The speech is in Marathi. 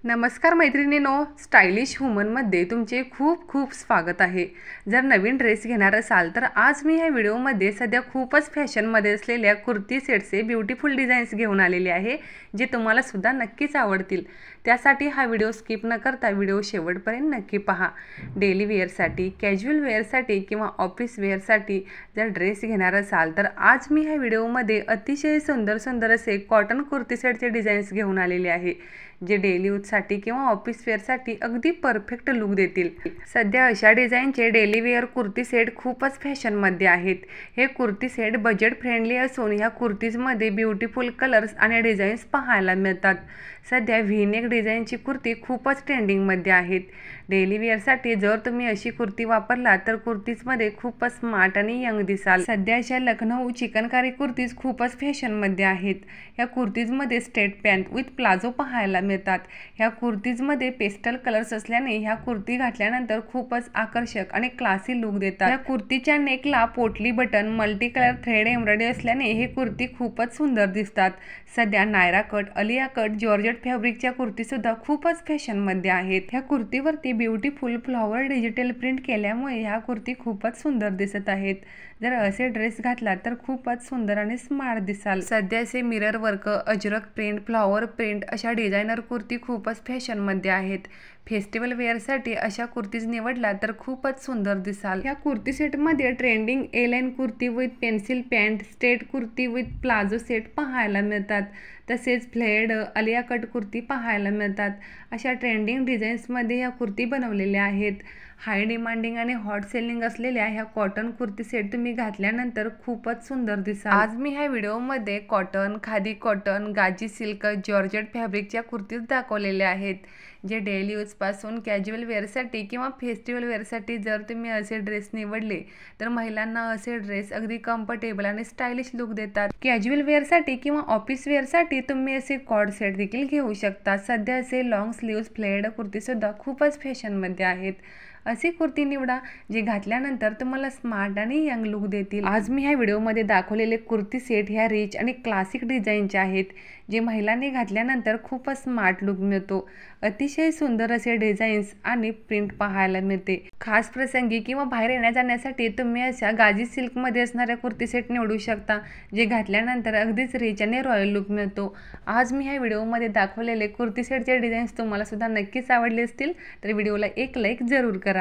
नमस्कार मैत्रिणींनो, स्टायलिश वुमनमध्ये तुमचे खूप खूप स्वागत आहे। जर नवीन ड्रेस घेणार असाल तर आज मी या व्हिडिओमध्ये सध्या खूपच फॅशनमध्ये असलेल्या कुर्ती सेटचे ब्युटिफुल डिझाईन्स घेऊन आलेले आहे, जे तुम्हाला सुद्धा नक्कीच आवडतील। त्यासाठी हा व्हिडिओ स्किप न करता व्हिडिओ शेवटपर्यंत नक्की पहा। डेली वेअरसाठी, कॅज्युअल वेअरसाठी किंवा ऑफिस वेअरसाठी जर ड्रेस घेणार असाल तर आज मी या व्हिडिओमध्ये अतिशय सुंदर सुंदर असे कॉटन कुर्ती सेटचे डिझाईन्स घेऊन आलेले आहे, जे डेली यूजसाठी किंवा ऑफिस वेअरसाठी अगदी परफेक्ट लुक देतील। सध्या अशा डिझाईनचे डेली वेअर कुर्ती सेट खूपच फॅशनमध्ये आहेत। हे कुर्ती सेट बजेट फ्रेंडली असून ह्या कुर्तीजमध्ये ब्युटिफुल कलर्स आणि डिझाईन्स पाहायला मिळतात। सध्या व्ही-नेक डिझाईनची कुर्ती खूपच ट्रेंडिंगमध्ये आहेत। डेली वेअरसाठी जर तुम्ही अशी कुर्ती वापरला तर कुर्तीजमध्ये खूपच स्मार्ट आणि यंग दिसाल। सध्या अशा लखनऊ चिकनकारी कुर्तीज खूपच फॅशनमध्ये आहेत। या कुर्तीजमध्ये स्ट्रेट पॅन्ट विथ प्लाझो पाहायला मिळतात। ह्या कुर्तीजमध्ये पेस्टल कलर्स असल्याने ह्या कुर्ती घातल्यानंतर खूपच आकर्षक आणि क्लासी लुक देतात। या कुर्तीच्या नेकला पोटली button, multi colour thread embroidery असल्याने हे कुर्ती खूपच सुंदर दिसतात। सध्या नायरा कट, अलिया कट, जॉर्जेट फॅब्रिकच्या कुर्ती सुद्धा खूपच फॅशनमध्ये आहेत। ह्या कुर्तीवरती ब्युटिफुल फ्लॉवर डिजिटल प्रिंट केल्यामुळे ह्या कुर्ती खूपच सुंदर दिसत आहेत। जर असे ड्रेस घातला तर खूपच सुंदर आणि स्मार्ट दिसाल। सध्याचे mirror work, Ajrak print, flower print अशा डिझायनर कुर्ती खूपच फॅशनमध्ये आहेत। फेस्टिवल वेअरसाठी अशा कुर्तीज निवडला तर खूपच सुंदर दिसाल। या कुर्ती सेटमध्ये trending A line kurti with pencil pant, straight kurti with palazzo set पाहायला मिळतात। तसेच फ्लेअर्ड अलिया कट कुर्ती पाहायला मिळतात। अशा ट्रेंडिंग डिझाईन्समध्ये ह्या कुर्ती बनवलेल्या आहेत। हाय डिमांडिंग आणि हॉट सेलिंग असलेल्या ह्या कॉटन कुर्ती सेट तुम्ही घातल्यानंतर खूपच सुंदर दिसाल। आज मी ह्या व्हिडिओमध्ये कॉटन, खादी कॉटन, गाजी सिल्क, जॉर्जेट फॅब्रिकच्या कुर्तीज दाखवलेल्या आहेत, जे डेली यूजपासून कॅज्युअल वेअरसाठी किंवा फेस्टिवल वेअरसाठी जर तुम्ही असे ड्रेस निवडले तर महिलांना असे ड्रेस अगदी कम्फर्टेबल आणि स्टायलिश लुक देतात। कॅज्युअल वेअरसाठी किंवा ऑफिस वेअरसाठी तुम्ही असे कॉर्ड सेट देखील घेऊ शकता। सध्या असे लॉंग स्लीव्ज फ्लेअर्ड कुर्ती सुद्धा खूपच फॅशनमध्ये आहेत। अशी कुर्ती निवडा जे घातल्यानंतर तुम्हाला स्मार्ट आणि यंग लुक देतील। आज मी ह्या व्हिडिओमध्ये दाखवलेले कुर्ती सेट ह्या रिच आणि क्लासिक डिझाईनचे आहेत, जे महिलांनी घातल्यानंतर खूपच स्मार्ट लुक मिळतो। अतिशय सुंदर असे डिझाईन्स आणि प्रिंट पाहायला मिळते। खास प्रसंगी किंवा बाहेर येण्या जाण्यासाठी तुम्ही अशा गाजी सिल्कमध्ये असणाऱ्या कुर्ती सेट निवडू शकता, जे घातल्यानंतर अगदीच रिच आणि रॉयल लुक मिळतो। आज मी ह्या व्हिडिओमध्ये दाखवलेले कुर्ती सेटचे डिझाईन्स तुम्हाला सुद्धा नक्कीच आवडले असतील तर व्हिडिओला एक लाईक जरूर करा।